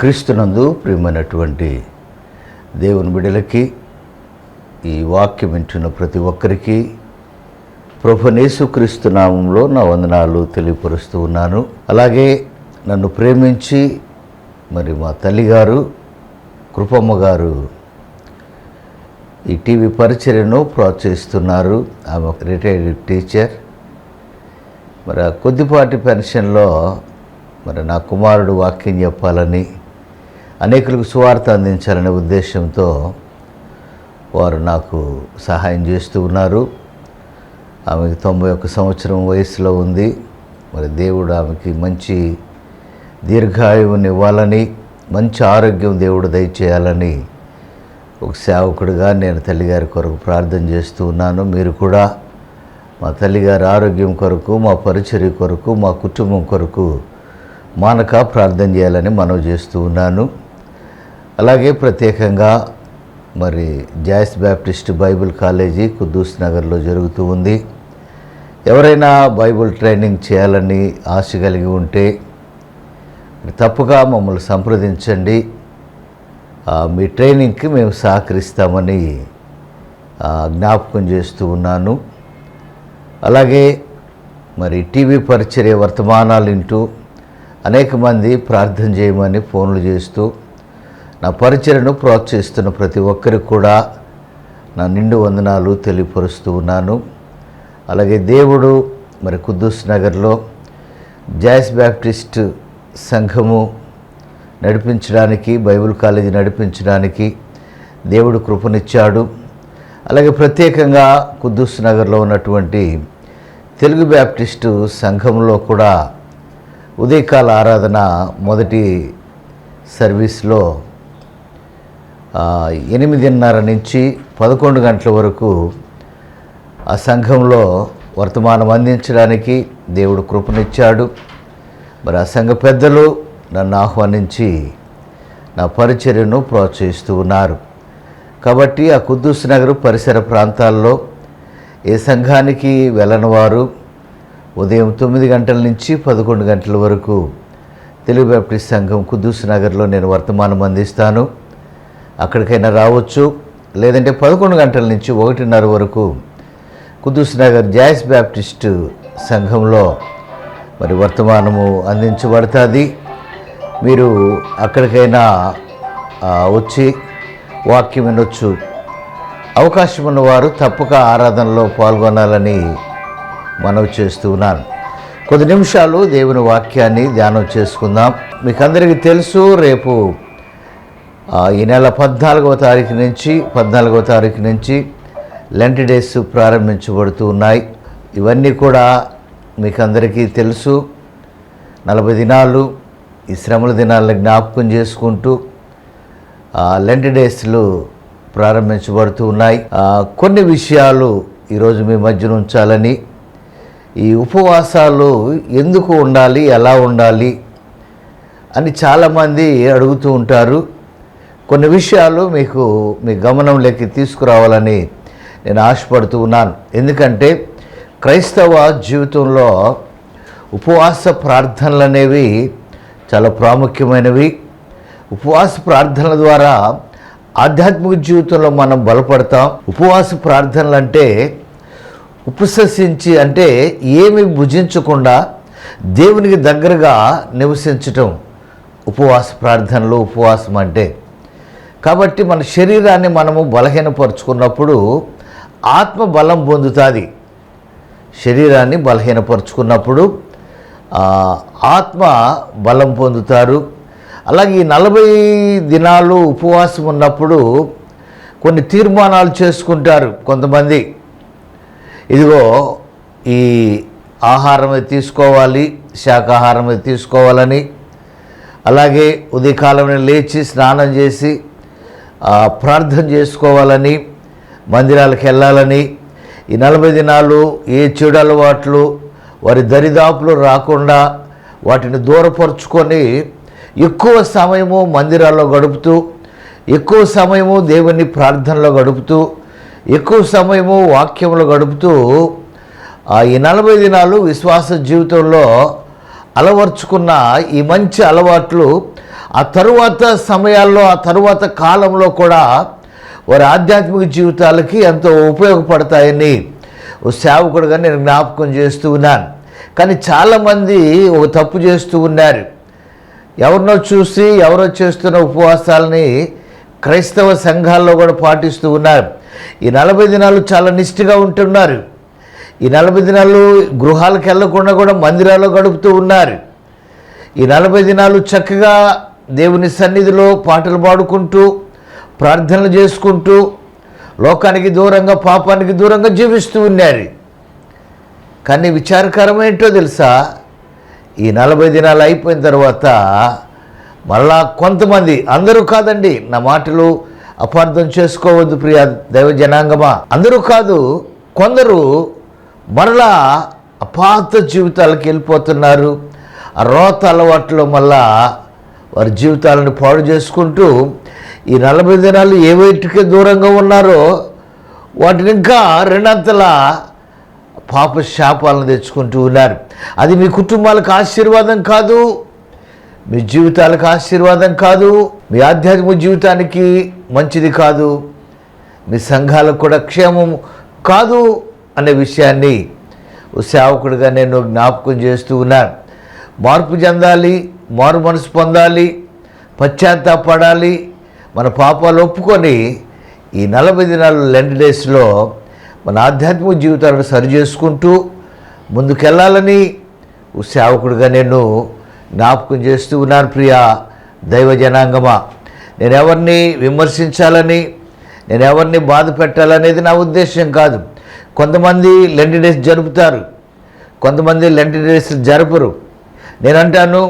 క్రీస్తునందు ప్రియమైనటువంటి దేవుని బిడ్డలకి, ఈ వాక్యం వింటున్న ప్రతి ఒక్కరికి ప్రభువైన యేసుక్రీస్తు నామంలో నా వందనాలు తెలియపరుస్తూ ఉన్నాను. అలాగే నన్ను ప్రేమించి మరి మా తల్లిగారు కృపమ్మ గారు ఈ టీవీ పరిచర్యను ప్రోత్సహిస్తున్నారు. ఆమె రిటైర్డ్ టీచర్. మరి ఆ కొద్దిపాటి పెన్షన్లో మరి నా కుమారుడు వాక్యం చెప్పాలని, అనేకులకు సువార్త అందించాలనే ఉద్దేశంతో వారు నాకు సహాయం చేస్తూ ఉన్నారు. ఆమెకి 91 సంవత్సరం వయసులో ఉంది. మరి దేవుడు ఆమెకి మంచి దీర్ఘాయువుని ఇవ్వాలని, మంచి ఆరోగ్యం దేవుడు దయచేయాలని ఒక సేవకుడిగా నేను తల్లిగారి కొరకు ప్రార్థన చేస్తూ ఉన్నాను. మీరు కూడా మా తల్లిగారి ఆరోగ్యం కొరకు, మా పరిచర్య కొరకు, మా కుటుంబం కొరకు మానక ప్రార్థన చేయాలని మనవి చేస్తూ ఉన్నాను. అలాగే ప్రత్యేకంగా మరి జాయిస్ బ్యాప్టిస్ట్ బైబిల్ కాలేజీ కుద్దూస్ నగర్లో జరుగుతూ ఉంది. ఎవరైనా బైబిల్ ట్రైనింగ్ చేయాలని ఆశ కలిగి ఉంటే తప్పగా మమ్మల్ని సంప్రదించండి. మీ ట్రైనింగ్కి మేము సహకరిస్తామని జ్ఞాపకం చేస్తూ ఉన్నాను. అలాగే మరి టీవీ పరిచర్య వర్తమానాలు వింటూ అనేక మంది ప్రార్థన చేయమని ఫోన్లు చేస్తూ నా పరిచర్యను ప్రోత్సహిస్తున్న ప్రతి ఒక్కరికి కూడా నా నిండు వందనాలు తెలియపరుస్తూ ఉన్నాను. అలాగే దేవుడు మరి కుద్దూస్ నగర్లో జాయిస్ బ్యాప్టిస్ట్ సంఘము నడిపించడానికి, బైబిల్ కాలేజీ నడిపించడానికి దేవుడు కృపనిచ్చాడు. అలాగే ప్రత్యేకంగా కుద్దూస్ నగర్లో ఉన్నటువంటి తెలుగు బ్యాప్టిస్టు సంఘంలో కూడా ఉదయకాల ఆరాధన మొదటి సర్వీస్లో 8:30 నుంచి 11 గంటల వరకు ఆ సంఘంలో వర్తమానం అందించడానికి దేవుడు కృపనిచ్చాడు. మరి ఆ సంఘ పెద్దలు నన్ను ఆహ్వానించి నా పరిచర్యను ప్రోత్సహిస్తూ ఉన్నారు. కాబట్టి ఆ కుద్దూస్ నగర్ పరిసర ప్రాంతాల్లో ఏ సంఘానికి వెళ్ళని వారు ఉదయం 9 గంటల నుంచి 11 గంటల వరకు తెలుగు బ్యాప్టిస్ట్ సంఘం కుద్దూస్ నగర్లో నేను వర్తమానం అందిస్తాను. అక్కడికైనా రావచ్చు. లేదంటే 11 గంటల నుంచి 1:30 వరకు కుద్దూస్ నగర్ జాయిస్ బ్యాప్టిస్ట్ సంఘంలో మరి వర్తమానము అందించబడుతుంది. మీరు అక్కడికైనా వచ్చి వాక్యం వినొచ్చు. అవకాశం ఉన్నవారు తప్పక ఆరాధనలో పాల్గొనాలని మనవి చేస్తూ ఉన్నాను. కొద్ది నిమిషాలు దేవుని వాక్యాన్ని ధ్యానం చేసుకుందాం. మీకు అందరికీ తెలుసు, రేపు ఈ నెల 14వ తారీఖు నుంచి లెంట్ డేస్ ప్రారంభించబడుతూ ఉన్నాయి. ఇవన్నీ కూడా మీకు అందరికీ తెలుసు. 40 దినాలు ఈ శ్రమల దినాలను జ్ఞాపకం చేసుకుంటూ లెంట్ డేస్లు ప్రారంభించబడుతూ ఉన్నాయి. కొన్ని విషయాలు ఈరోజు మీ మధ్యన ఉంచాలని, ఈ ఉపవాసాలు ఎందుకు ఉండాలి, ఎలా ఉండాలి అని చాలామంది అడుగుతూ ఉంటారు. కొన్ని విషయాలు మీ గమనంలోకి తీసుకురావాలని నేను ఆశపడుతూ ఉన్నాను. ఎందుకంటే క్రైస్తవ జీవితంలో ఉపవాస ప్రార్థనలు అనేవి చాలా ప్రాముఖ్యమైనవి. ఉపవాస ప్రార్థనల ద్వారా ఆధ్యాత్మిక జీవితంలో మనం బలపడతాం. ఉపవాస ప్రార్థనలు అంటే ఉపససించి, అంటే ఏమి భుజించకుండా దేవునికి దగ్గరగా నివసించటం ఉపవాస ప్రార్థనలు, ఉపవాసం అంటే. కాబట్టి మన శరీరాన్ని మనము బలహీనపరుచుకున్నప్పుడు ఆత్మ బలం పొందుతుంది. శరీరాన్ని బలహీనపరుచుకున్నప్పుడు ఆత్మ బలం పొందుతారు. అలాగే ఈ 40 దినాలు ఉపవాసం ఉన్నప్పుడు కొన్ని తీర్మానాలు చేసుకుంటారు కొంతమంది. ఇదిగో ఈ ఆహారం తీసుకోవాలి, శాకాహారం తీసుకోవాలని, అలాగే ఉదయకాలం లేచి స్నానం చేసి ప్రార్థన చేసుకోవాలని, మందిరాలకు వెళ్ళాలని, ఈ 40 దినాలు ఏ చెడు అలవాట్లు వారి దరిదాపులు రాకుండా వాటిని దూరపరుచుకొని ఎక్కువ సమయము మందిరాల్లో గడుపుతూ, ఎక్కువ సమయము దేవుని ప్రార్థనలో గడుపుతూ, ఎక్కువ సమయము వాక్యంలో గడుపుతూ ఈ 40 దినాలు విశ్వాస జీవితంలో అలవర్చుకున్న ఈ మంచి అలవాట్లు ఆ తరువాత సమయాల్లో, ఆ తరువాత కాలంలో కూడా వారి ఆధ్యాత్మిక జీవితాలకి ఎంతో ఉపయోగపడతాయని ఓ సేవకుడుగా నేను జ్ఞాపకం చేస్తూ ఉన్నాను. కానీ చాలామంది ఒక తప్పు చేస్తూ ఉన్నారు. ఎవరినో చూసి ఎవరో చేస్తున్న ఉపవాసాలని క్రైస్తవ సంఘాల్లో కూడా పాటిస్తూ ఉన్నారు. ఈ 40 దినాలు చాలా నిష్ఠగా ఉంటున్నారు. ఈ 40 దినాలు గృహాలకు వెళ్లకుండా కూడా మందిరాల్లో గడుపుతూ ఉన్నారు. ఈ 40 దినాలు చక్కగా దేవుని సన్నిధిలో పాటలు పాడుకుంటూ, ప్రార్థనలు చేసుకుంటూ, లోకానికి దూరంగా, పాపానికి దూరంగా జీవిస్తూ ఉన్నారు. కానీ విచారకరం ఏంటో తెలుసా, ఈ 40 దినాలు అయిపోయిన తర్వాత మళ్ళా కొంతమంది, అందరూ కాదండి, నా మాటలు అపార్థం చేసుకోవద్దు ప్రియ దైవ జనాంగమా, అందరూ కాదు, కొందరు మరలా అపాత జీవితాలకు వెళ్ళిపోతున్నారు. ఆ రోత అలవాట్లో మళ్ళా వారి జీవితాలను పాడు చేసుకుంటూ ఈ 40 దినాలు ఏ వైపుకే దూరంగా ఉన్నారో వాటిని ఇంకా రెండంతల పాప శాపాలను తెచ్చుకుంటూ ఉన్నారు. అది మీ కుటుంబాలకు ఆశీర్వాదం కాదు, మీ జీవితాలకు ఆశీర్వాదం కాదు, మీ ఆధ్యాత్మిక జీవితానికి మంచిది కాదు, మీ సంఘాలకు కూడా క్షేమం కాదు అనే విషయాన్ని సేవకుడిగా నేను జ్ఞాపకం చేస్తూ ఉన్నాను. మార్పు చెందాలి, మారు మనసు పొందాలి, పశ్చాత్తాపడాలి, మన పాపాలు ఒప్పుకొని ఈ 40 దినాలు లెంట్ డేస్లో మన ఆధ్యాత్మిక జీవితాలను సరి చేసుకుంటూ ముందుకెళ్ళాలని సేవకుడిగా నేను జ్ఞాపకం చేస్తూ ఉన్నాను. ప్రియ దైవ జనాంగమా, నేను ఎవరిని విమర్శించాలని, నేను ఎవరిని బాధ పెట్టాలనేది నా ఉద్దేశం కాదు. కొంతమంది లెంట్ డేస్ జరుపుతారు, కొంతమంది లెంట్ డేస్ జరపరు. నేనంటాను,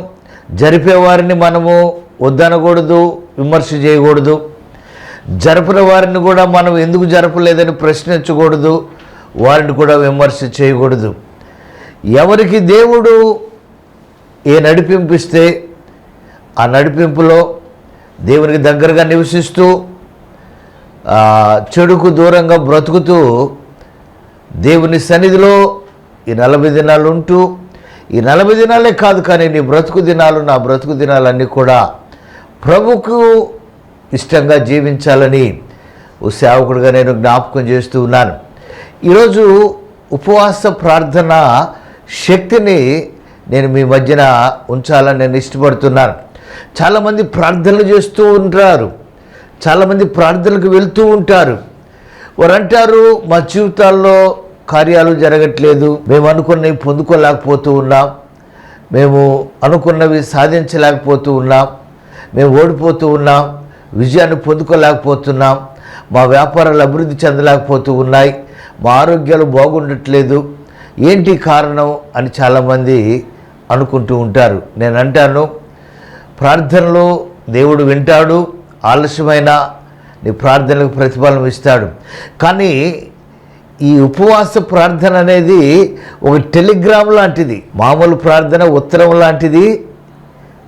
జరిపేవారిని మనము వద్దనకూడదు, విమర్శ చేయకూడదు. జరపని వారిని కూడా మనం ఎందుకు జరపలేదని ప్రశ్నించకూడదు, వారిని కూడా విమర్శ చేయకూడదు. ఎవరికి దేవుడు ఏ నడిపింపిస్తే ఆ నడిపింపులో దేవునికి దగ్గరగా నివసిస్తూ చెడుకు దూరంగా బ్రతుకుతూ దేవుని సన్నిధిలో ఈ 40 దినాలు ఉంటూ, ఈ 40 దినాలే కాదు కానీ నీ బ్రతుకు దినాలు, నా బ్రతుకు దినాలన్నీ కూడా ప్రభుకు ఇష్టంగా జీవించాలని ఓ సేవకుడిగా నేను జ్ఞాపకం చేస్తూ ఉన్నాను. ఈరోజు ఉపవాస ప్రార్థన శక్తిని నేను మీ మధ్యన ఉంచాలని నేను ఇష్టపడుతున్నాను. చాలామంది ప్రార్థనలు చేస్తూ ఉంటారు, చాలామంది ప్రార్థనలకు వెళ్తూ ఉంటారు. వారు అంటారు, మా జీవితాల్లో కార్యాలు జరగట్లేదు, మేము అనుకున్నవి పొందుకోలేకపోతూ ఉన్నాం, మేము అనుకున్నవి సాధించలేకపోతూ ఉన్నాం, మేము ఓడిపోతూ ఉన్నాం, విజయాన్ని పొందుకోలేకపోతున్నాం, మా వ్యాపారాలు అభివృద్ధి చెందలేకపోతూ ఉన్నాయి, మా ఆరోగ్యాలు బాగుండట్లేదు, ఏంటి కారణం అని చాలామంది అనుకుంటూ ఉంటారు. నేను అంటాను, ప్రార్థనలో దేవుడు వింటాడు, ఆలస్యమైన నీ ప్రార్థనలకు ప్రతిఫలం ఇస్తాడు. కానీ ఈ ఉపవాస ప్రార్థన అనేది ఒక టెలిగ్రామ్ లాంటిది. మామూలు ప్రార్థన ఉత్తరం లాంటిది,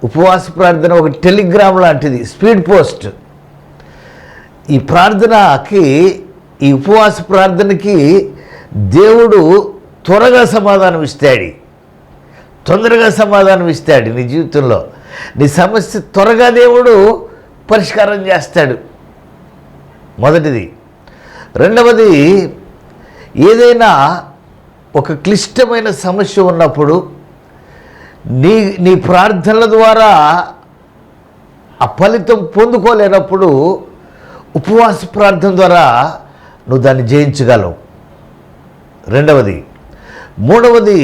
ఉపవాస ప్రార్థన ఒక టెలిగ్రామ్ లాంటిది, స్పీడ్ పోస్ట్. ఈ ప్రార్థనకి, ఈ ఉపవాస ప్రార్థనకి దేవుడు త్వరగా సమాధానం ఇస్తాడు, తొందరగా సమాధానం ఇస్తాడు. నీ జీవితంలో నీ సమస్య త్వరగా దేవుడు పరిష్కారం చేస్తాడు, మొదటిది. రెండవది, ఏదైనా ఒక క్లిష్టమైన సమస్య ఉన్నప్పుడు నీ ప్రార్థనల ద్వారా ఆ ఫలితం పొందుకోలేనప్పుడు ఉపవాస ప్రార్థన ద్వారా నువ్వు దాన్ని జయించగలవు. రెండవది. మూడవది,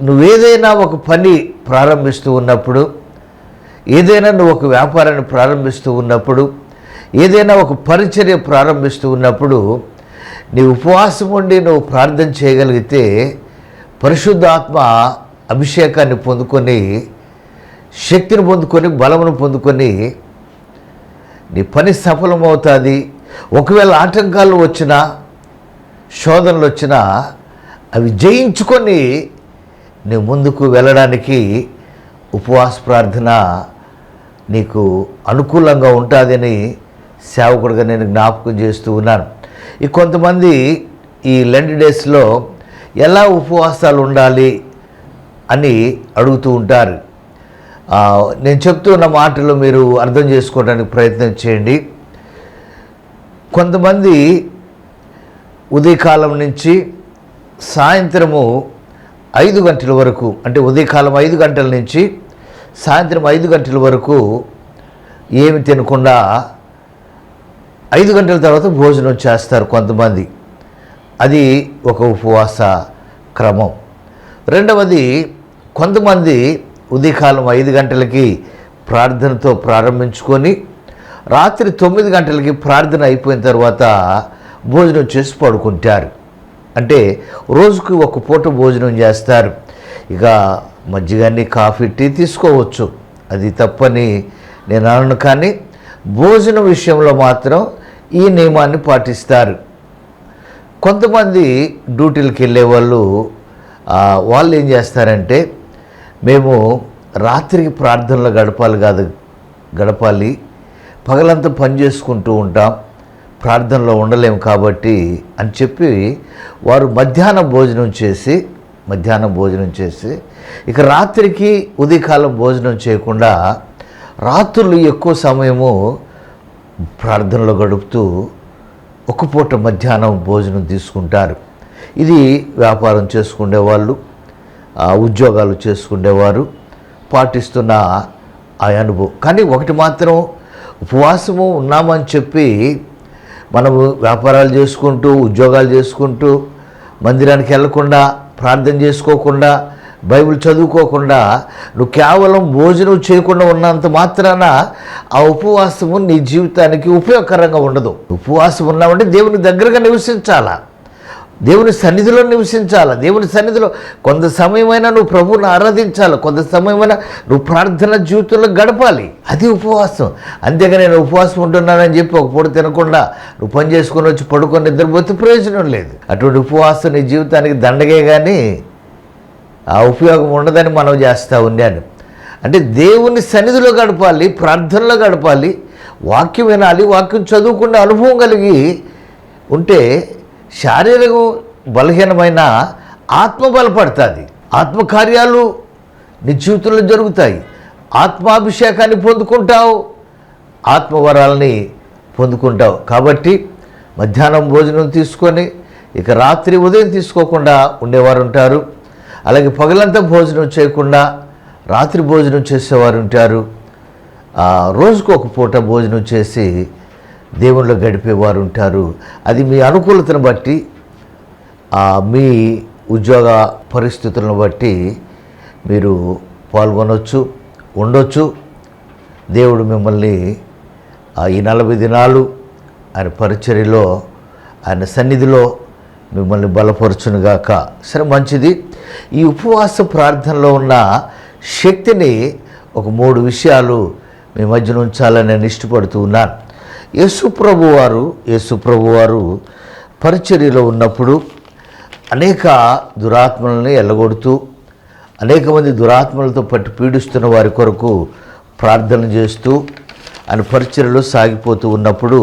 నువ్వేదైనా ఒక పని ప్రారంభిస్తూ ఉన్నప్పుడు, ఏదైనా నువ్వు ఒక వ్యాపారాన్ని ప్రారంభిస్తూ ఉన్నప్పుడు, ఏదైనా ఒక పరిచర్య ప్రారంభిస్తూ ఉన్నప్పుడు నీ ఉపవాసం ఉండి నువ్వు ప్రార్థన చేయగలిగితే పరిశుద్ధాత్మ అభిషేకాన్ని పొందుకొని, శక్తిని పొందుకొని, బలమును పొందుకొని నీ పని సఫలమవుతుంది. ఒకవేళ ఆటంకాలు వచ్చినా, శోధనలు వచ్చినా అవి జయించుకొని నువ్వు ముందుకు వెళ్ళడానికి ఉపవాస ప్రార్థన నీకు అనుకూలంగా ఉంటుందని సేవకుడిగా నేను జ్ఞాపకం చేస్తూ ఉన్నాను. కొంతమంది ఈ లెంట్ డేస్లో ఎలా ఉపవాసాలు ఉండాలి అని అడుగుతూ ఉంటారు. నేను చెప్తున్న మాటలు మీరు అర్థం చేసుకోవడానికి ప్రయత్నం చేయండి. కొంతమంది ఉదయకాలం నుంచి సాయంత్రము 5 గంటల వరకు, అంటే ఉదయకాలం 5 గంటల నుంచి సాయంత్రం 5 గంటల వరకు ఏమి తినకుండా 5 గంటల తర్వాత భోజనం చేస్తారు కొంతమంది. అది ఒక ఉపవాస క్రమం. రెండవది, కొంతమంది ఉదయకాలం 5 గంటలకి ప్రార్థనతో ప్రారంభించుకొని రాత్రి 9 గంటలకి ప్రార్థన అయిపోయిన తర్వాత భోజనం చేసి పడుకుంటారు. అంటే రోజుకు ఒక పూట భోజనం చేస్తారు. ఇక మజ్జిగని, కాఫీ, టీ తీసుకోవచ్చు, అది తప్పని నేను అనను. కానీ భోజనం విషయంలో మాత్రం ఈ నియమాన్ని పాటిస్తారు. కొంతమంది డ్యూటీలకు వెళ్ళే వాళ్ళు ఏం చేస్తారంటే, మేము రాత్రికి ప్రార్థనలో గడపాలి, పగలంతా పని చేసుకుంటూ ఉంటాం, ప్రార్థనలో ఉండలేము కాబట్టి అని చెప్పి వారు మధ్యాహ్నం భోజనం చేసి ఇక రాత్రికి ఉదయకాలం భోజనం చేయకుండా రాత్రులు ఎక్కువ సమయము ప్రార్థనలో గడుపుతూ ఒక పూట మధ్యాహ్నం భోజనం తీసుకుంటారు. ఇది వ్యాపారం చేసుకునేవాళ్ళు, ఉద్యోగాలు చేసుకునేవారు పాటిస్తున్న ఆ అనుభవం. కానీ ఒకటి మాత్రం, ఉపవాసము ఉన్నామని చెప్పి మనము వ్యాపారాలు చేసుకుంటూ, ఉద్యోగాలు చేసుకుంటూ, మందిరానికి వెళ్లకుండా, ప్రార్థన చేసుకోకుండా, బైబిల్ చదువుకోకుండా, నువ్వు కేవలం భోజనం చేయకుండా ఉన్నంత మాత్రాన ఆ ఉపవాసము నీ జీవితానికి ఉపయోగకరంగా ఉండదు. ఉపవాసం ఉన్నామంటే దేవుని దగ్గరగా నివసించాలా, దేవుని సన్నిధిలో నివసించాలి. దేవుని సన్నిధిలో కొంత సమయమైనా నువ్వు ప్రభువుని ఆరాధించాలి, కొంత సమయమైనా నువ్వు ప్రార్థన జీవితంలో గడపాలి. అది ఉపవాసం. అంతేగా నేను ఉపవాసం ఉంటున్నానని చెప్పి ఒక పూట తినకుండా నువ్వు పని చేసుకొని వచ్చి పడుకొని నిద్రపోతే ప్రయోజనం లేదు. అటువంటి ఉపవాసం నీ జీవితానికి దండగే, కానీ ఆ ఉపయోగం ఉండదని మనం చేస్తూ ఉన్నాను. అంటే దేవుని సన్నిధిలో గడపాలి, ప్రార్థనలో గడపాలి, వాక్యం వినాలి, వాక్యం చదువుకునే అనుభవం కలిగి ఉంటే శారీరకం బలహీనమైన ఆత్మ బలపడుతుంది. ఆత్మకార్యాలు నీ జీవితంలో జరుగుతాయి. ఆత్మాభిషేకాన్ని పొందుకుంటావు, ఆత్మవరాలని పొందుకుంటావు. కాబట్టి మధ్యాహ్నం భోజనం తీసుకొని ఇక రాత్రి ఉదయం తీసుకోకుండా ఉండేవారు ఉంటారు. అలాగే పగలంతా భోజనం చేయకుండా రాత్రి భోజనం చేసేవారు ఉంటారు. రోజుకు ఒక పూట భోజనం చేసి దేవుళ్ళు గడిపేవారు ఉంటారు. అది మీ అనుకూలతను బట్టి, మీ ఉద్యోగ పరిస్థితులను బట్టి మీరు పాల్గొనవచ్చు, ఉండొచ్చు. దేవుడు మిమ్మల్ని ఈ 40 దినాలు ఆయన పరిచర్యలో, ఆయన సన్నిధిలో మిమ్మల్ని బలపరచునుగాక. సరే, మంచిది. ఈ ఉపవాస ప్రార్థనలో ఉన్న శక్తిని ఒక 3 విషయాలు మీ మధ్యన ఉంచాలని నేను ఇష్టపడుతూ ఉన్నాను. యేసుప్రభు వారు పరిచర్యలో ఉన్నప్పుడు అనేక దురాత్మలని ఎల్లగొడుతూ, అనేక మంది దురాత్మలతో పట్టి పీడిస్తున్న వారి కొరకు ప్రార్థన చేస్తూ ఆయన పరిచర్యలో సాగిపోతూ ఉన్నప్పుడు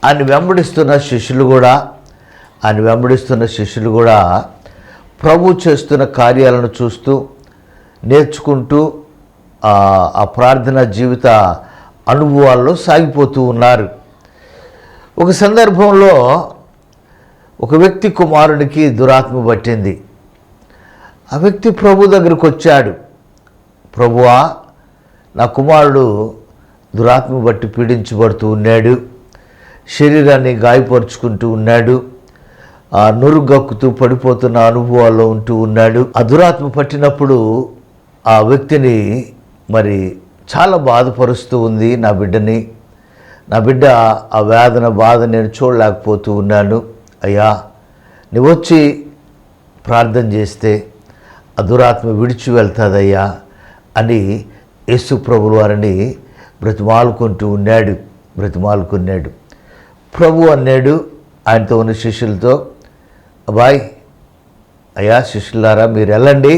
ఆయన వెంబడిస్తున్న శిష్యులు కూడా ప్రభు చేస్తున్న కార్యాలను చూస్తూ నేర్చుకుంటూ ఆ ప్రార్థన జీవిత అనుభవాల్లో సాగిపోతూ ఉన్నారు. ఒక సందర్భంలో ఒక వ్యక్తి కుమారునికి దురాత్మ పట్టింది. ఆ వ్యక్తి ప్రభు దగ్గరకు వచ్చాడు. ప్రభువా, నా కుమారుడు దురాత్మ బట్టి పీడించబడుతూ ఉన్నాడు, శరీరాన్ని గాయపరుచుకుంటూ ఉన్నాడు, నురుగక్కుతూ పడిపోతున్న అనుభవాల్లో ఉంటూ ఉన్నాడు. ఆ దురాత్మ పట్టినప్పుడు ఆ వ్యక్తిని మరి చాలా బాధపరుస్తూ ఉంది. నా బిడ్డ ఆ వేదన బాధ నేను చూడలేకపోతూ ఉన్నాను. అయ్యా, నువ్వు వచ్చి ప్రార్థన చేస్తే ఆ దురాత్మ విడిచి వెళ్తాదయ్యా అని యేసు ప్రభువు వారిని బ్రతిమాలుకున్నాడు. ప్రభు అన్నాడు ఆయనతో ఉన్న శిష్యులతో, అబ్బాయ్, అయ్యా శిష్యులారా, మీరు వెళ్ళండి,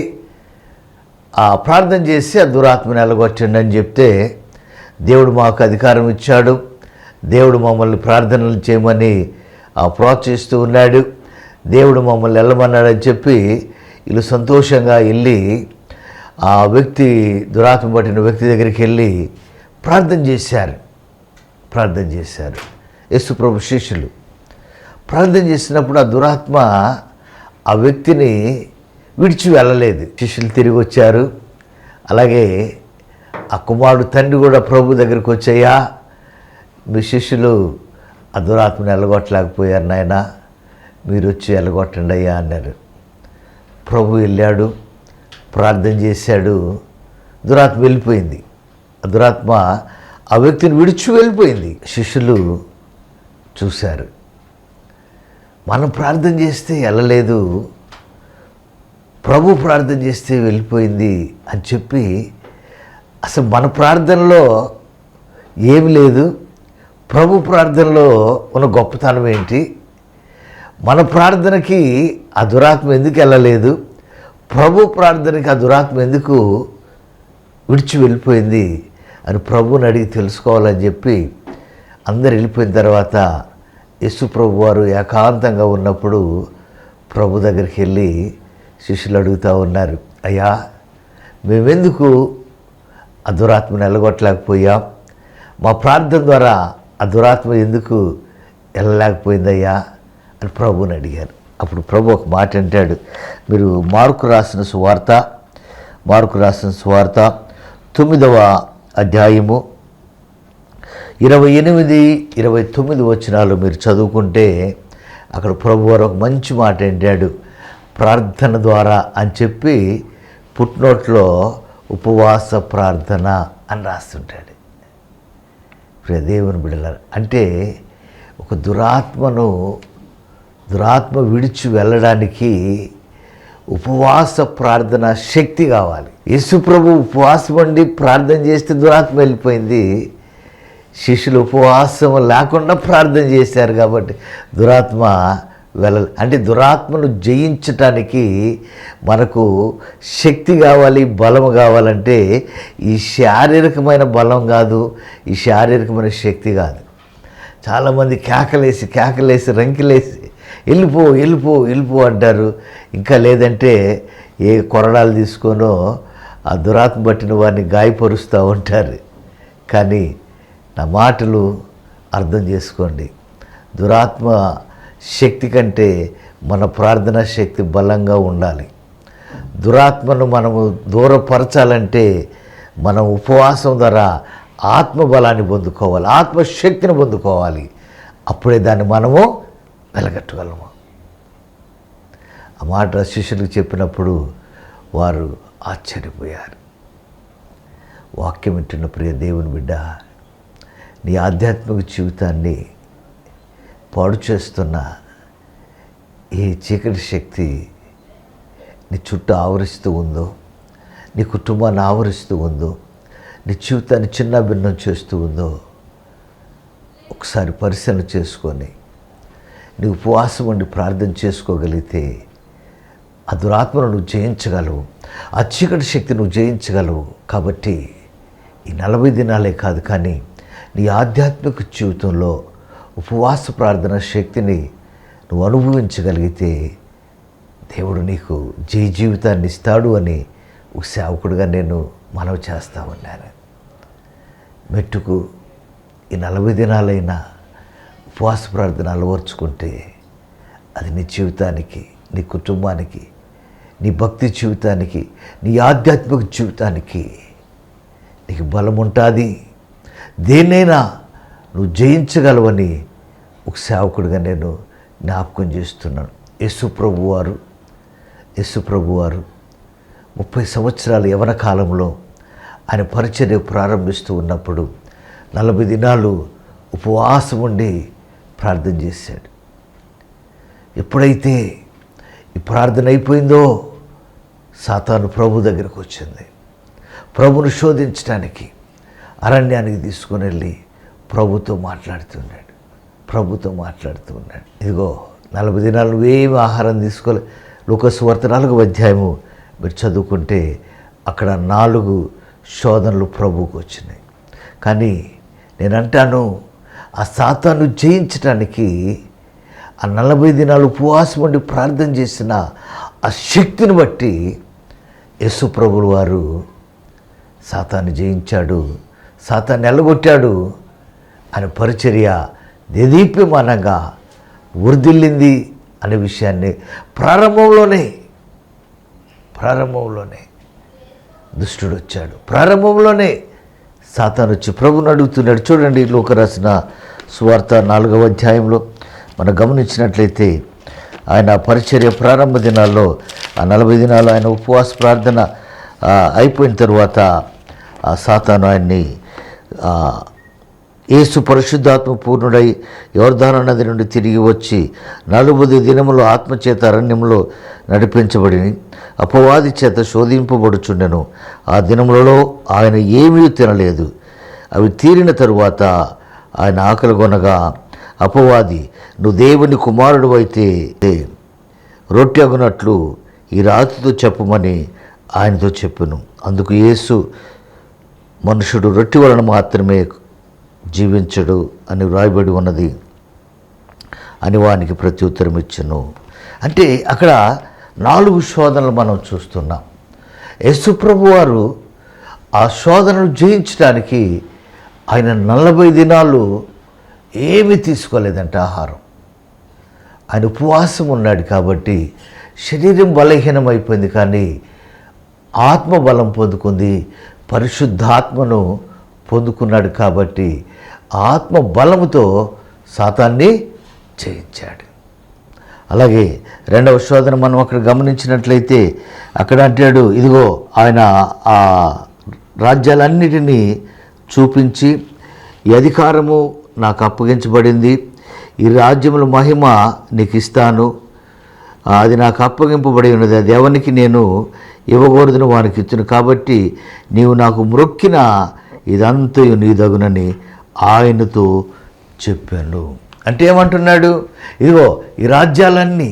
ప్రార్థన చేసి ఆ దురాత్మని ఎలగొట్టండి అని చెప్తే, దేవుడు మాకు అధికారం ఇచ్చాడు, దేవుడు మమ్మల్ని ప్రార్థనలు చేయమని ప్రోత్సహిస్తూ ఉన్నాడు, దేవుడు మమ్మల్ని వెళ్ళమన్నాడని చెప్పి వీళ్ళు సంతోషంగా వెళ్ళి ఆ వ్యక్తి, దురాత్మ పట్టిన వ్యక్తి దగ్గరికి వెళ్ళి ప్రార్థన చేశారు. యేసు ప్రభు శిష్యులు ప్రార్థన చేసినప్పుడు ఆ దురాత్మ ఆ వ్యక్తిని విడిచి వెళ్ళలేదు. శిష్యులు తిరిగి వచ్చారు. అలాగే ఆ కుమారుడు తండ్రి కూడా ప్రభు దగ్గరికి వచ్చాయా, మీ శిష్యులు ఆ దురాత్మని వెళ్ళగొట్టలేకపోయారు నాయన, మీరు వచ్చి వెళ్ళగొట్టండి అయ్యా అన్నారు. ప్రభు వెళ్ళాడు, ప్రార్థన చేశాడు, దురాత్మ వెళ్ళిపోయింది. ఆ దురాత్మ ఆ వ్యక్తిని విడిచి వెళ్ళిపోయింది. శిష్యులు చూశారు, మనం ప్రార్థన చేస్తే వెళ్ళలేదు, ప్రభు ప్రార్థన చేస్తే వెళ్ళిపోయింది అని చెప్పి, అసలు మన ప్రార్థనలో ఏమి లేదు, ప్రభు ప్రార్థనలో ఉన్న గొప్పతనం ఏంటి, మన ప్రార్థనకి ఆ దురాత్మ ఎందుకు వెళ్ళలేదు, ప్రభు ప్రార్థనకి ఆ దురాత్మ ఎందుకు విడిచి వెళ్ళిపోయింది అని ప్రభువుని అడిగి తెలుసుకోవాలని చెప్పి అందరు వెళ్ళిపోయిన తర్వాత యేసు ప్రభు వారు ఏకాంతంగా ఉన్నప్పుడు ప్రభు దగ్గరికి వెళ్ళి శిష్యులు అడుగుతూ ఉన్నారు, అయ్యా మేమెందుకు ఆ దురాత్మను వెళ్ళగొట్టలేకపోయాం, మా ప్రార్థన ద్వారా ఆ దురాత్మ ఎందుకు వెళ్ళలేకపోయిందయ్యా అని ప్రభువుని అడిగారు. అప్పుడు ప్రభు ఒక మాట అంటాడు. మీరు మార్కు రాసిన సువార్త 9వ అధ్యాయము 28-29 వచనాలు మీరు చదువుకుంటే అక్కడ ప్రభువారు ఒక మంచి మాట అంటాడు. ప్రార్థన ద్వారా అని చెప్పి పుట్నోట్లో ఉపవాస ప్రార్థన అని రాస్తుంటాడు. ప్రియ దేవుని బిడ్డలారా, అంటే ఒక దురాత్మ విడిచి వెళ్ళడానికి ఉపవాస ప్రార్థన శక్తి కావాలి. యేసు ప్రభు ఉపవాసం ఉండి ప్రార్థన చేస్తే దురాత్మ వెళ్ళిపోయింది. శిష్యులు ఉపవాసం లేకుండా ప్రార్థన చేశారు కాబట్టి దురాత్మ అంటే దురాత్మను జయించటానికి మనకు శక్తి కావాలి, బలం కావాలంటే ఈ శారీరకమైన బలం కాదు, ఈ శారీరకమైన శక్తి కాదు. చాలామంది కేకలేసి రంకిలేసి వెళ్ళిపో అంటారు. ఇంకా లేదంటే ఏ కొరడాలు తీసుకోనో ఆ దురాత్మ పట్టిన వారిని గాయపరుస్తూ ఉంటారు. కానీ నా మాటలు అర్థం చేసుకోండి, దురాత్మ శక్తి కంటే మన ప్రార్థనా శక్తి బలంగా ఉండాలి. దురాత్మను మనము దూరపరచాలంటే మనం ఉపవాసం ద్వారా ఆత్మబలాన్ని పొందుకోవాలి, ఆత్మశక్తిని పొందుకోవాలి. అప్పుడే దాన్ని మనము వెలగట్టగలము. ఆ మాట శిష్యులకు చెప్పినప్పుడు వారు ఆశ్చర్యపోయారు. వాక్యం వింటున్న ప్రియ దేవుని బిడ్డ, నీ ఆధ్యాత్మిక జీవితాన్ని పాడు చేస్తున్న ఏ చీకటి శక్తి నీ చుట్టూ ఆవరిస్తూ ఉందో, నీ కుటుంబాన్ని ఆవరిస్తూ ఉందో, నీ జీవితాన్ని చిన్నాభిన్నం చేస్తూ ఉందో ఒకసారి పరిశీలన చేసుకొని నీ ఉపవాసం ఉండి ప్రార్థన చేసుకోగలిగితే ఆ దురాత్మను నువ్వు జయించగలవు, ఆ చీకటి శక్తి నువ్వు జయించగలవు. కాబట్టి ఈ 40 దినాలే కాదు, కానీ నీ ఆధ్యాత్మిక జీవితంలో ఉపవాస ప్రార్థన శక్తిని నువ్వు అనుభవించగలిగితే దేవుడు నీకు జీవితాన్ని ఇస్తాడు అని ఒక సేవకుడిగా నేను మనవి చేస్తా ఉన్నాను. మెట్టుకు ఈ 40 దినాలైనా ఉపవాస ప్రార్థన అలవర్చుకుంటే అది నీ జీవితానికి, నీ కుటుంబానికి, నీ భక్తి జీవితానికి, నీ ఆధ్యాత్మిక జీవితానికి నీకు బలం ఉంటుంది. దేన్నైనా నువ్వు జయించగలవని ఒక సేవకుడిగా నేను జ్ఞాపకం చేస్తున్నాను. యేసు ప్రభు వారు 30 సంవత్సరాల యవన కాలంలో ఆయన పరిచర్య ప్రారంభిస్తూ ఉన్నప్పుడు 40 దినాలు ఉపవాసం ఉండి ప్రార్థన చేశాడు. ఎప్పుడైతే ఈ ప్రార్థన అయిపోయిందో సాతాను ప్రభు దగ్గరకు వచ్చింది. ప్రభును శోధించడానికి అరణ్యానికి తీసుకుని వెళ్ళి ప్రభుతో మాట్లాడుతున్నాడు. ఇదిగో 40 దినాలు నువ్వేమి ఆహారం తీసుకోలే. లూకాసు వార్త 4వ అధ్యాయము మీరు చదువుకుంటే అక్కడ 4 శోధనలు ప్రభువుకు వచ్చినాయి. కానీ నేనంటాను, ఆ సాతాను జయించడానికి ఆ 40 దినాలు ఉపవాసం ఉండి ప్రార్థన చేసిన ఆ శక్తిని బట్టి యేసు ప్రభువు వారు సాతాన్ని జయించాడు, సాతాన్ని ఎల్లగొట్టాడు. ఆయన పరిచర్య దేదీప్యమానంగా వృద్ధిల్లింది అనే విషయాన్ని ప్రారంభంలోనే దుష్టుడు వచ్చాడు. ప్రారంభంలోనే సాతాను వచ్చి ప్రభువుని అడుగుతున్నాడు. చూడండి, లూకా రాసిన సువార్త 4వ అధ్యాయంలో మనం గమనించినట్లయితే ఆయన పరిచర్య ప్రారంభ దినాల్లో ఆ 40 దినాలు ఆయన ఉపవాస ప్రార్థన అయిపోయిన తర్వాత ఆ సాతాను ఆయన్ని యేసు పరిశుద్ధాత్మ పూర్ణుడై యోర్దాను నది నుండి తిరిగి వచ్చి 40 దినములు ఆత్మచేత అరణ్యంలో నడిపించబడి అపవాది చేత శోధింపబడుచుండెను. ఆ దినములలో ఆయన ఏమీ తినలేదు. అవి తీరిన తరువాత ఆయన ఆకలి కొనగా అపవాది, నువ్వు దేవుని కుమారుడు అయితే రొట్టె అగునట్లు ఈ రాతితో చెప్పమని ఆయనతో చెప్పెను. అందుకు యేసు, మనుషుడు రొట్టె వలన మాత్రమే జీవించడు అని వ్రాయబడి ఉన్నది అని వానికి ప్రత్యుత్తరం ఇచ్చెను. అంటే అక్కడ 4 శోధనలు మనం చూస్తున్నాం. యేసు ప్రభు వారు ఆ శోధనలు జయించడానికి ఆయన 40 దినాలు ఏమీ తీసుకోలేదంట ఆహారం. ఆయన ఉపవాసం ఉన్నాడు కాబట్టి శరీరం బలహీనమైపోయింది, కానీ ఆత్మ బలం పొందుకుంది, పరిశుద్ధాత్మను పొందుకున్నాడు. కాబట్టి ఆత్మ బలముతో సాతాన్ని జయించాడు. అలాగే 2వ శోధన మనం అక్కడ గమనించినట్లయితే అక్కడ అంటాడు, ఇదిగో ఆయన ఆ రాజ్యాలన్నిటినీ చూపించి, ఈ అధికారము నాకు అప్పగించబడింది, ఈ రాజ్యముల మహిమ నీకు ఇస్తాను, అది నాకు అప్పగింపబడి ఉన్నది, అది ఎవరికి నేను ఇవ్వకూడదని వారికి ఇచ్చును, కాబట్టి నీవు నాకు మ్రొక్కిన ఇదంతయు నీదగునని ఆయనతో చెప్పాను. అంటే ఏమంటున్నాడు? ఇదిగో ఈ రాజ్యాలన్నీ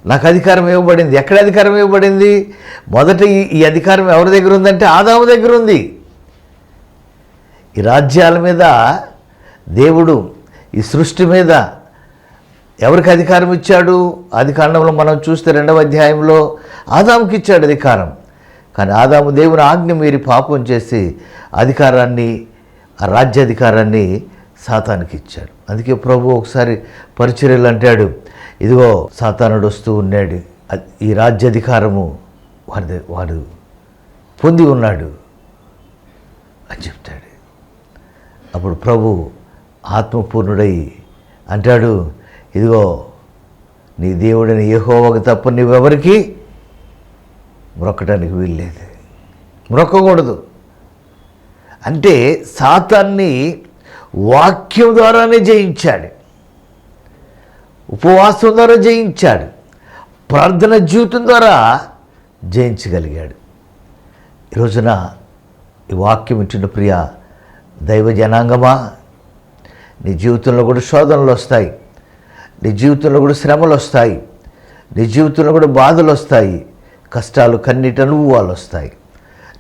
నాకు అధికారం ఇవ్వబడింది. ఎక్కడ అధికారం ఇవ్వబడింది? మొదట ఈ అధికారం ఎవరి దగ్గర ఉందంటే ఆదాము దగ్గర ఉంది. ఈ రాజ్యాల మీద దేవుడు, ఈ సృష్టి మీద ఎవరికి అధికారం ఇచ్చాడు? ఆదికాండంలో మనం చూస్తే 2వ అధ్యాయంలో ఆదాముకి ఇచ్చాడు అధికారం. కానీ ఆదాము దేవుని ఆజ్ఞ మీరి పాపం చేసి అధికారాన్ని, ఆ రాజ్యాధికారాన్ని సాతానికి ఇచ్చాడు. అందుకే ప్రభు ఒకసారి పరిచర్యలు అంటాడు, ఇదిగో సాతానుడు వస్తూ ఉన్నాడు, ఈ రాజ్యాధికారము వాడు పొంది ఉన్నాడు అని చెప్తాడు. అప్పుడు ప్రభు ఆత్మపూర్ణుడై అంటాడు, ఇదిగో నీ దేవుడిని యెహోవాకు తప్ప నువ్వెవరికి మ్రొక్కడానికి వీల్లేదు, మ్రొక్కకూడదు. అంటే సాతాన్ని వాక్యం ద్వారానే జయించాడు, ఉపవాసం ద్వారా జయించాడు, ప్రార్థన జీవితం ద్వారా జయించగలిగాడు. ఈరోజున ఈ వాక్యం ఇచ్చిన ప్రియ దైవ జనాంగమా, నీ జీవితంలో కూడా శోధనలు వస్తాయి, నీ జీవితంలో కూడా శ్రమలు వస్తాయి, నీ జీవితంలో కూడా బాధలు వస్తాయి, కష్టాలు, కన్నీటి అనుభవాలు వస్తాయి.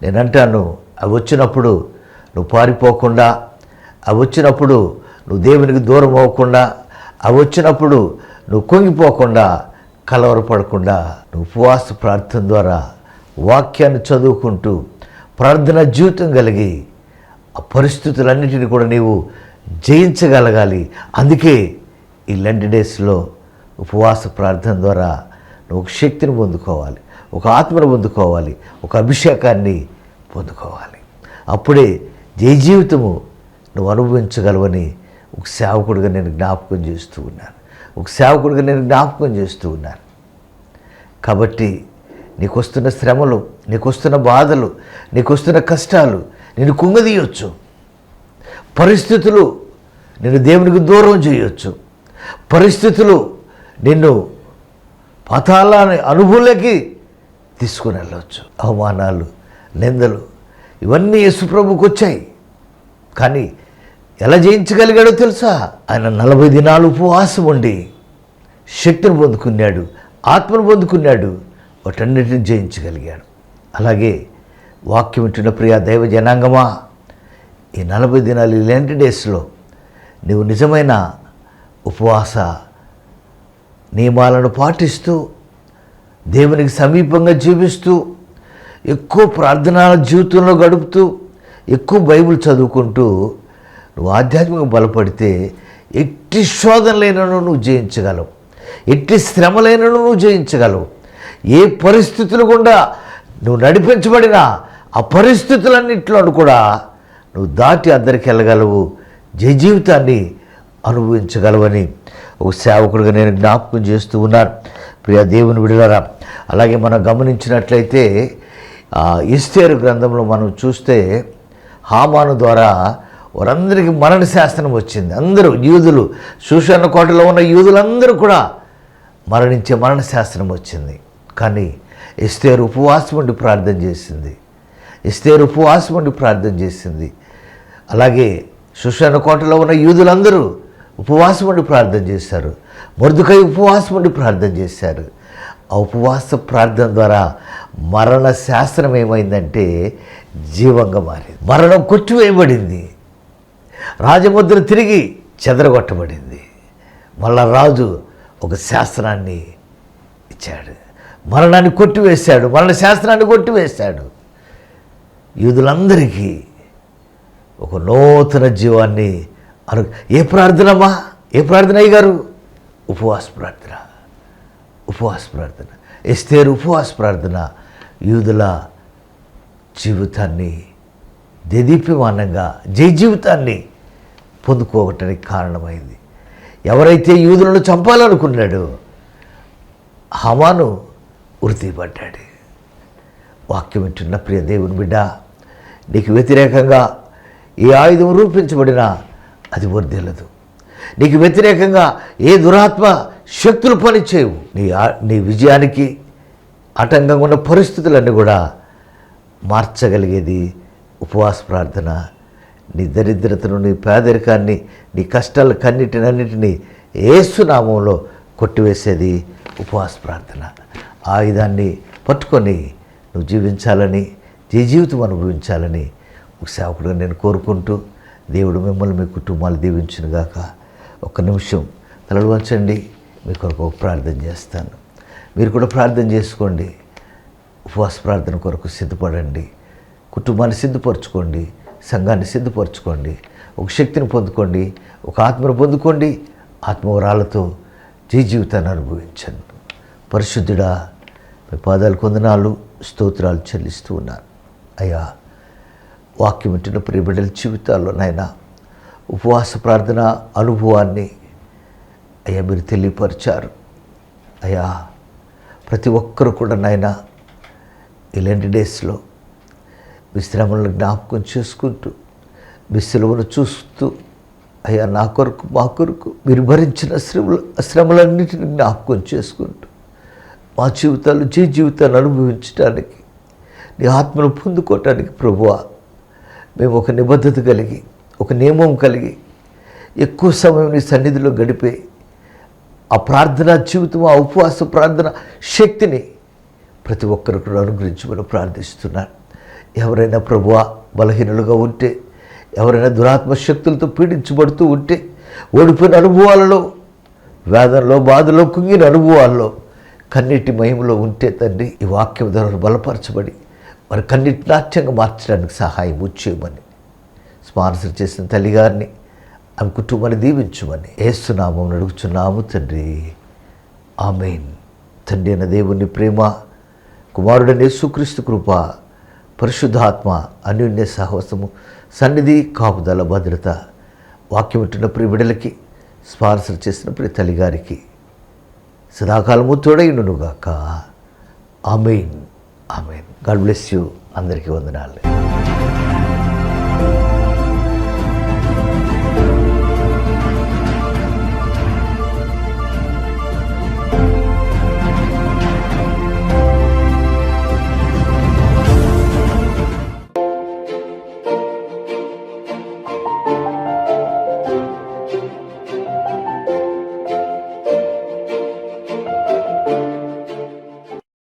నేనంటాను, అవి వచ్చినప్పుడు నువ్వు పారిపోకుండా, అవి వచ్చినప్పుడు నువ్వు దేవునికి దూరం అవ్వకుండా, అవి వచ్చినప్పుడు నువ్వు కుంగిపోకుండా, కలవరపడకుండా నువ్వు ఉపవాస ప్రార్థన ద్వారా వాక్యాన్ని చదువుకుంటూ ప్రార్థన జీవితం కలిగి ఆ పరిస్థితులన్నిటిని కూడా నీవు జయించగలగాలి. అందుకే ఈ లెంట్ డేస్లో ఉపవాస ప్రార్థన ద్వారా నువ్వు ఒక శక్తిని పొందుకోవాలి, ఒక ఆత్మను పొందుకోవాలి, ఒక అభిషేకాన్ని పొందుకోవాలి. అప్పుడే జయ జీవితము నువ్వు అనుభవించగలవని ఒక సేవకుడిగా నేను జ్ఞాపకం చేస్తూ ఉన్నాను. కాబట్టి నీకు వస్తున్న శ్రమలు, నీకు వస్తున్న బాధలు, నీకు వస్తున్న కష్టాలు నిన్ను కుంగదీయొచ్చు, పరిస్థితులు నిన్ను దేవునికి దూరం చేయొచ్చు, పరిస్థితులు నిన్ను పతాళాన్ని అనుభూతిలోకి తీసుకుని వెళ్ళవచ్చు. అవమానాలు, నిందలు ఇవన్నీ యేసుప్రభువుకు వచ్చాయి. కానీ ఎలా జయించగలిగాడో తెలుసా? ఆయన 40 దినాలు ఉపవాసం ఉండి శక్తిని పొందుకున్నాడు, ఆత్మను పొందుకున్నాడు, వాటన్నిటిని జయించగలిగాడు. అలాగే వాక్యం వింటున్న ప్రియ దైవ జనాంగమా, ఈ 40 దినాలు ఈ లెంట్ డేస్లో నీవు నిజమైన ఉపవాస నియమాలను పాటిస్తూ దేవునికి సమీపంగా జీవిస్తూ ఎక్కువ ప్రార్థనా జీవితంలో గడుపుతూ ఎక్కువ బైబిల్ చదువుకుంటూ నువ్వు ఆధ్యాత్మికంగా బలపడితే ఎట్టి శోధనలైనను నువ్వు జయించగలవు, ఎట్టి శ్రమలైనను నువ్వు జయించగలవు. ఏ పరిస్థితులు గుండా నువ్వు నడిపించబడినా ఆ పరిస్థితులన్నింటిలో కూడా నువ్వు దాటి అందరికి వెళ్ళగలవు, జయ జీవితాన్ని అనుభవించగలవని ఒక సేవకుడిగా నేను జ్ఞాపకం చేస్తూ ఉన్నాను. ప్రియ దేవుని విడుదల. అలాగే మనం గమనించినట్లయితే ఎస్తేరు గ్రంథంలో మనం చూస్తే హామాను ద్వారా వారందరికీ మరణ శాసనం వచ్చింది. అందరూ యూదులు, షూషాను కోటలో ఉన్న యూదులందరూ కూడా మరణించే మరణ శాసనం వచ్చింది. కానీ ఎస్తేరు ఉపవాసం ఉండి ప్రార్థన చేసింది. ఎస్తేరు ఉపవాసం ఉండి ప్రార్థన చేసింది. అలాగే షూషాను కోటలో ఉన్న యూదులందరూ ఉపవాసం ఉండి ప్రార్థన చేశారు. మొర్దెకై ఉపవాసం ఉండి ప్రార్థన చేశారు. ఆ ఉపవాస ప్రార్థన ద్వారా మరణ శాసనం ఏమైందంటే జీవంగా మారింది. మరణం కొట్టివేయబడింది. రాజముద్ర తిరిగి చెదరగొట్టబడింది. మళ్ళా రాజు ఒక శాస్త్రాన్ని ఇచ్చాడు, మరణాన్ని కొట్టివేశాడు, మరణ శాస్త్రాన్ని కొట్టివేశాడు. యూదులందరికీ ఒక నూతన జీవాన్ని ఏ ప్రార్థనమ్మా? ఏ ప్రార్థన అయ్యగారు? ఉపవాస ప్రార్థన. ఉపవాస ప్రార్థన. ఎస్తేరు ఉపవాస ప్రార్థన యూదుల జీవితాన్ని దేదీప్యమానంగా జయ జీవితాన్ని పొందుకోవటానికి కారణమైంది. ఎవరైతే యూదులను చంపాలనుకున్నాడో హామాను ఉరితీయబడ్డాడు. వాక్యం వింటున్న ప్రియ దేవుని బిడ్డ, నీకు వ్యతిరేకంగా ఏ ఆయుధం రూపించబడినా అది వర్ధిల్లదు. నీకు వ్యతిరేకంగా ఏ దురాత్మ శక్తులు పనిచేయవు. నీ విజయానికి ఆటంకంగా ఉన్న పరిస్థితులన్నీ కూడా మార్చగలిగేది ఉపవాస ప్రార్థన. నీ దరిద్రతను, నీ పేదరికాన్ని, నీ కష్టాలు కన్నిటినన్నిటినీ యేసు నామంలో కొట్టివేసేది ఉపవాస ప్రార్థన. ఆయుధాన్ని పట్టుకొని నువ్వు జీవించాలని, జీవితం అనుభవించాలని ఒక సేవకుడుగా నేను కోరుకుంటూ, దేవుడు మిమ్మల్ని మీ కుటుంబాలు దీవించునుగాక. ఒక్క నిమిషం తలలు వంచండి, మీ కొరకు ఒక ప్రార్థన చేస్తాను. మీరు కూడా ప్రార్థన చేసుకోండి. ఉపవాస ప్రార్థన కొరకు సిద్ధపడండి. కుటుంబాన్ని సిద్ధపరచుకోండి, సంఘాన్ని సిద్ధపరచుకోండి, ఒక శక్తిని పొందుకోండి, ఒక ఆత్మను పొందుకోండి. ఆత్మవరాలతో జీవితాన్ని అనుభవించండి. పరిశుద్ధుడా, మీ పాదాలు కొందనాలు స్తోత్రాలు చెల్లిస్తూ ఉన్నాను. అయ్యా, వాక్యం వింటున్న ప్రియబిడ్డల జీవితాల్లో నాయనా ఉపవాస ప్రార్థన అనుభవాన్ని అయ్యా మీరు తెలియపరిచారు. అయ్యా, ప్రతి ఒక్కరు కూడా నాయనా ఇలాంటి డేస్లో విశ్రమలను జ్ఞాపకం చేసుకుంటూ, విశ్రమను చూస్తూ, అయ్యా నా కొరకు మా కొరకు మీరు భరించిన శ్రమలన్నిటిని జ్ఞాపకం చేసుకుంటూ మా జీవితాలు జీవితాన్ని అనుభవించడానికి, నీ ఆత్మను పొందుకోవటానికి ప్రభువా మేము ఒక నిబద్ధత కలిగి, ఒక నియమం కలిగి ఎక్కువ సమయం నీ సన్నిధిలో గడిపే ఆ ప్రార్థనా జీవితం, ఆ ఉపవాస ప్రార్థన శక్తిని ప్రతి ఒక్కరు కూడా అనుగ్రహించమని ప్రార్థిస్తున్నాను. ఎవరైనా ప్రభువా బలహీనులుగా ఉంటే, ఎవరైనా దురాత్మ శక్తులతో పీడించబడుతూ ఉంటే, ఓడిపోయిన అనుభవాలలో, వేదనలో, బాధలో, కుంగిన అనుభవాల్లో, కన్నీటి మహిమలో ఉంటే తండ్రి ఈ వాక్యం ద్వారా బలపరచబడి మరి కన్నీటి నాట్యంగా మార్చడానికి సహాయం చేయమని స్పాన్సర్ చేసిన తల్లిగారిని, ఆమె కుటుంబాన్ని దీవించమని యేసు నామమున అడుగుచున్నాము తండ్రి. ఆమేన్. తండ్రి అయిన దేవుని ప్రేమ, కుమారుడైన యేసుక్రీస్తు కృప, పరిశుద్ధాత్మ అన్యోన్య సహవాసము, సన్నిధి, కాపుదల, భద్రత వాక్యం వింటున్న ప్రియ బిడ్డలకి, స్పాన్సర్ చేసిన ప్రియ తల్లిగారికి సదాకాలము తోడైననుగాక. ఆమేన్. ఆమేన్. God bless you. అందరికీ వందనాలు.